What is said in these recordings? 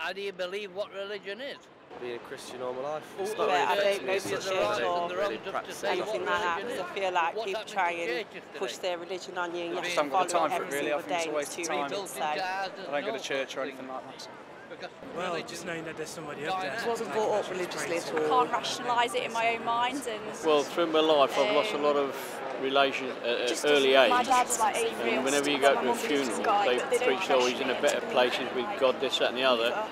How do you believe what religion is? Being a Christian all my life. Well, It's not yeah, really I affected don't me know as for such, sure but I or don't the really wrong to practice say it. what anything like that, religion because is. I feel like What's people happening try to and churches push today? their religion on you. You I have just to haven't got the follow time it for every it really. I single think it's day. a waste of It's too time. rigid, Built so. into ours, I there's don't go no to church or such anything like that. So. Because Well, religion- just knowing that there's somebody up there. I wasn't brought up religiously at all. Can't rationalise it in my own mind, and Well, through my life, I've lost a lot of relation at an early age. my dad's like And whenever you go to a funeral, they preach, oh, he's in a better place, he's with God, this, that and the other.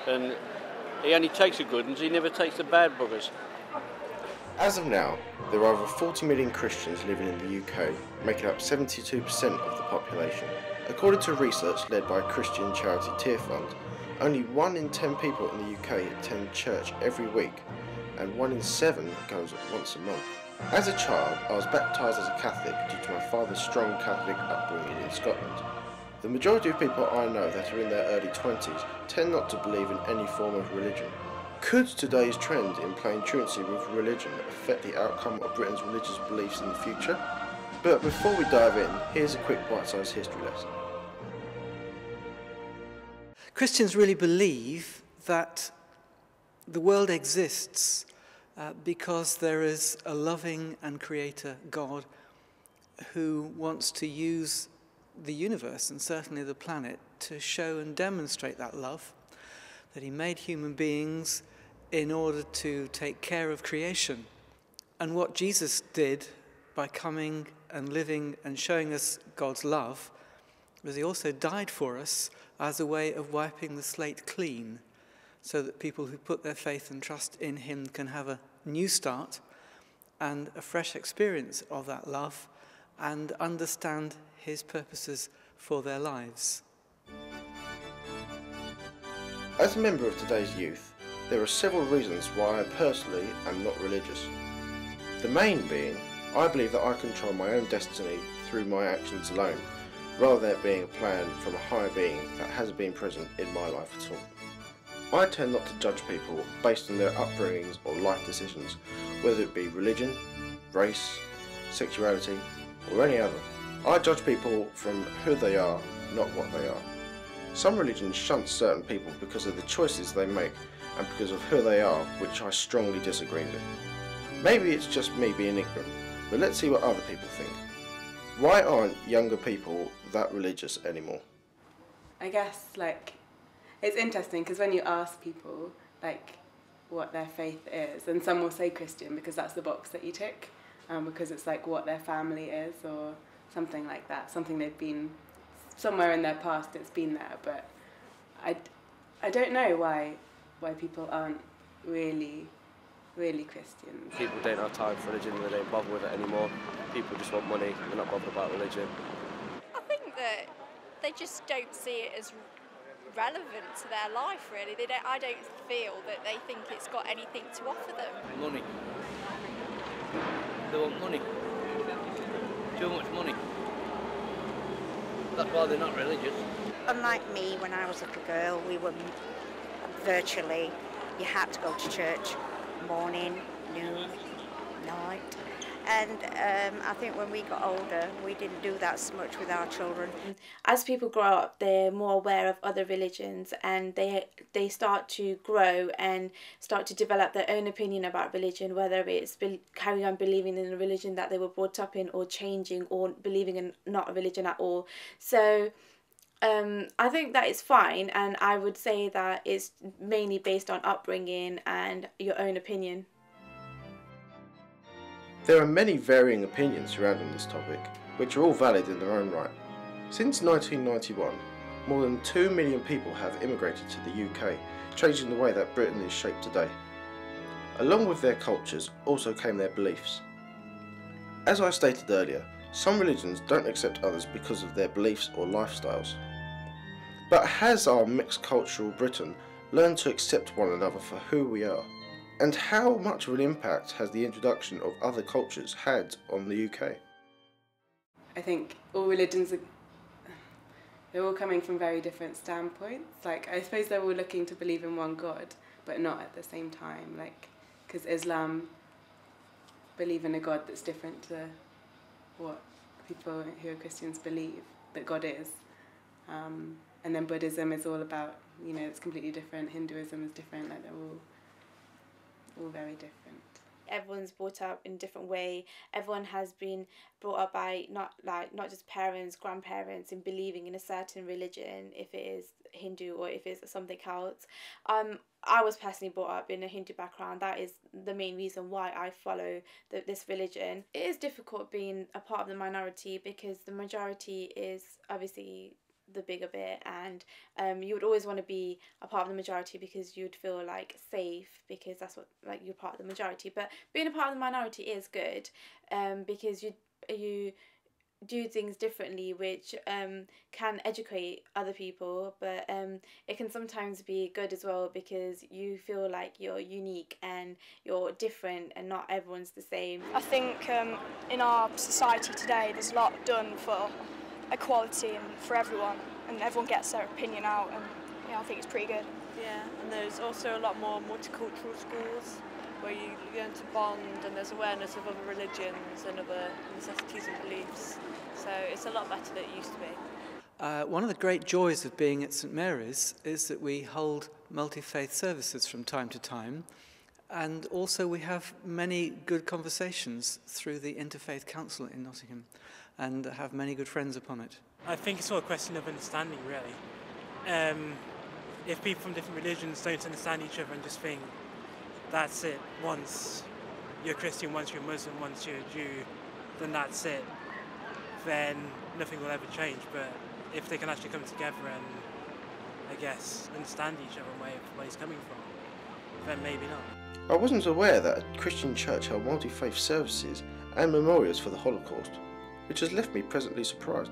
And he only takes the good ones, he never takes the bad buggers. As of now, there are over 40 million Christians living in the UK, making up 72% of the population. According to research led by Christian charity Tear Fund, only 1 in 10 people in the UK attend church every week, and 1 in 7 goes once a month. As a child, I was baptised as a Catholic due to my father's strong Catholic upbringing in Scotland. The majority of people I know that are in their early 20s tend not to believe in any form of religion. Could today's trend in playing truancy with religion affect the outcome of Britain's religious beliefs in the future? But before we dive in, here's a quick bite-sized history lesson. Christians really believe that the world exists because there is a loving and creator God who wants to use the universe, and certainly the planet, to show and demonstrate that love, that he made human beings in order to take care of creation. And what Jesus did by coming and living and showing us God's love was he also died for us as a way of wiping the slate clean, so that people who put their faith and trust in him can have a new start and a fresh experience of that love and understand his purposes for their lives. As a member of today's youth, there are several reasons why I personally am not religious. The main being, I believe that I control my own destiny through my actions alone, rather than it being a plan from a higher being that hasn't been present in my life at all. I tend not to judge people based on their upbringings or life decisions, whether it be religion, race, sexuality, or any other. I judge people from who they are, not what they are. Some religions shunt certain people because of the choices they make and because of who they are, which I strongly disagree with. Maybe it's just me being ignorant, but let's see what other people think. Why aren't younger people that religious anymore? I guess, it's interesting because when you ask people, what their faith is, and some will say Christian because that's the box that you tick, because it's what their family is or something like that, something they've been, somewhere in their past it's been there, but I don't know why people aren't really Christians. People don't have time for religion, they don't bother with it anymore. People just want money, they're not bothered about religion. I think that they just don't see it as relevant to their life, really. I don't feel that they think it's got anything to offer them. Money. They want money. Too much money. That's why they're not religious. Unlike me, when I was a little girl, we were virtually, you had to go to church morning, noon, night. And I think when we got older, we didn't do that so much with our children. As people grow up, they're more aware of other religions, and they start to grow and start to develop their own opinion about religion, whether it's carry on believing in the religion that they were brought up in, or changing, or believing in not a religion at all. So I think that is fine, and I would say that it's mainly based on upbringing and your own opinion. There are many varying opinions surrounding this topic, which are all valid in their own right. Since 1991, more than 2 million people have immigrated to the UK, changing the way that Britain is shaped today. Along with their cultures also came their beliefs. As I stated earlier, some religions don't accept others because of their beliefs or lifestyles. But has our mixed cultural Britain learned to accept one another for who we are? And how much of an impact has the introduction of other cultures had on the UK? I think all religions they're all coming from very different standpoints. I suppose they're all looking to believe in one God, but not at the same time. Because Islam believe in a God that's different to what people who are Christians believe that God is. And then Buddhism is all about, you know, it's completely different. Hinduism is different. Like, they're all very different. Everyone's brought up in a different way. Everyone has been brought up by not just parents, grandparents, in believing in a certain religion, if it is Hindu or if it's something else. I was personally brought up in a Hindu background. That is the main reason why I follow this religion. It is difficult being a part of the minority because the majority is obviously the bigger bit, and you would always want to be a part of the majority because you'd feel like safe, because that's what, like, you're part of the majority. But being a part of the minority is good, because you do things differently, which can educate other people, but it can sometimes be good as well because you feel like you're unique and you're different and not everyone's the same. I think in our society today there's a lot done for equality and for everyone, and everyone gets their opinion out, and yeah, I think it's pretty good. Yeah, and there's also a lot more multicultural schools where you learn to bond, and there's awareness of other religions and other necessities and beliefs. So it's a lot better than it used to be. One of the great joys of being at St Mary's is that we hold multi-faith services from time to time, and also we have many good conversations through the Interfaith Council in Nottingham, and have many good friends upon it. I think it's all a question of understanding, really. If people from different religions don't understand each other and just think, that's it, once you're Christian, once you're Muslim, once you're a Jew, then that's it, then nothing will ever change. But if they can actually come together and, I guess, understand each other and where he's coming from, then maybe not. I wasn't aware that a Christian church held multi-faith services and memorials for the Holocaust, which has left me pleasantly surprised.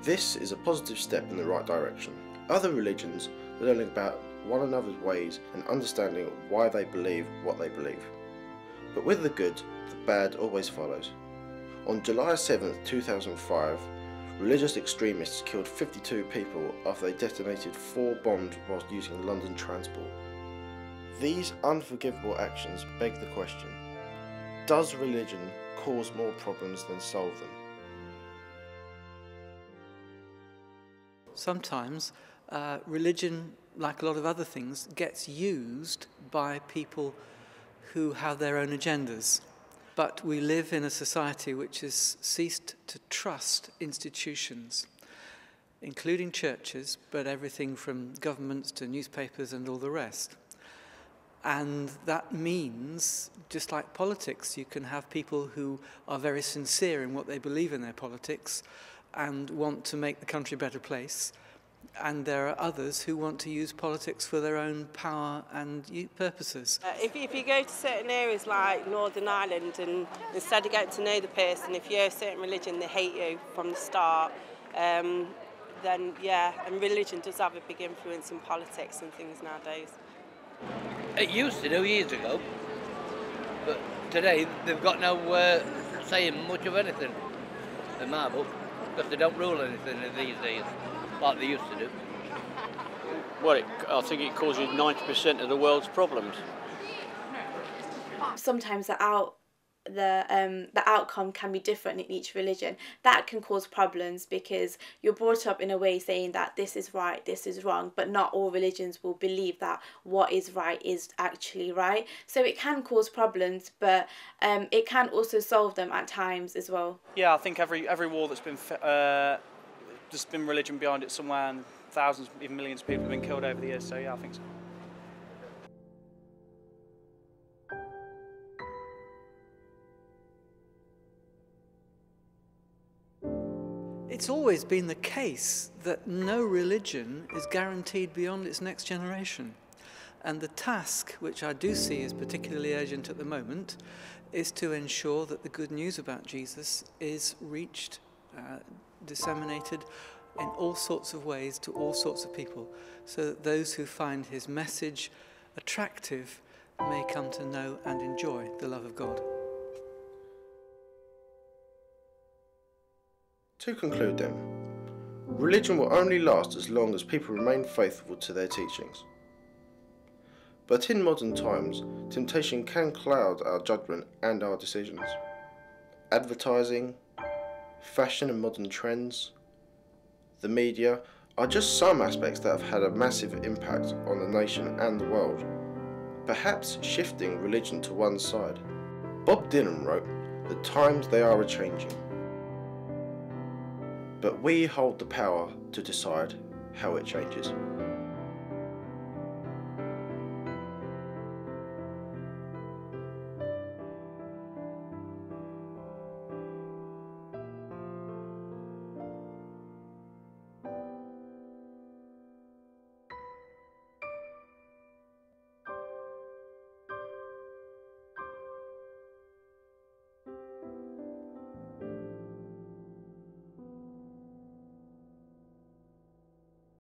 This is a positive step in the right direction. Other religions are learning about one another's ways and understanding why they believe what they believe. But with the good, the bad always follows. On July 7th, 2005, religious extremists killed 52 people after they detonated 4 bombs whilst using London transport. These unforgivable actions beg the question, does religion cause more problems than solve them? Sometimes religion, like a lot of other things, gets used by people who have their own agendas. But we live in a society which has ceased to trust institutions, including churches, but everything from governments to newspapers and all the rest. And that means, just like politics, you can have people who are very sincere in what they believe in their politics and want to make the country a better place. And there are others who want to use politics for their own power and purposes. If you go to certain areas like Northern Ireland, and instead of getting to know the person, if you're a certain religion, they hate you from the start, then yeah, and religion does have a big influence in politics and things nowadays. It used to do years ago, but today they've got no saying much of anything in my book, because they don't rule anything these days like they used to do. Well, I think it causes 90% of the world's problems. Sometimes the outcome can be different in each religion. That can cause problems because you're brought up in a way saying that this is right, this is wrong, but not all religions will believe that what is right is actually right. So it can cause problems, but it can also solve them at times as well. Yeah, I think every war that's been there's been religion behind it somewhere, and thousands, even millions of people have been killed over the years, so yeah, I think so. It's always been the case that no religion is guaranteed beyond its next generation. And the task, which I do see is particularly urgent at the moment, is to ensure that the good news about Jesus is reached, disseminated in all sorts of ways to all sorts of people, so that those who find his message attractive may come to know and enjoy the love of God. To conclude then, religion will only last as long as people remain faithful to their teachings. But in modern times, temptation can cloud our judgment and our decisions. Advertising, fashion and modern trends, the media are just some aspects that have had a massive impact on the nation and the world, perhaps shifting religion to one side. Bob Dylan wrote, "The times they are a-changing, but we hold the power to decide how it changes."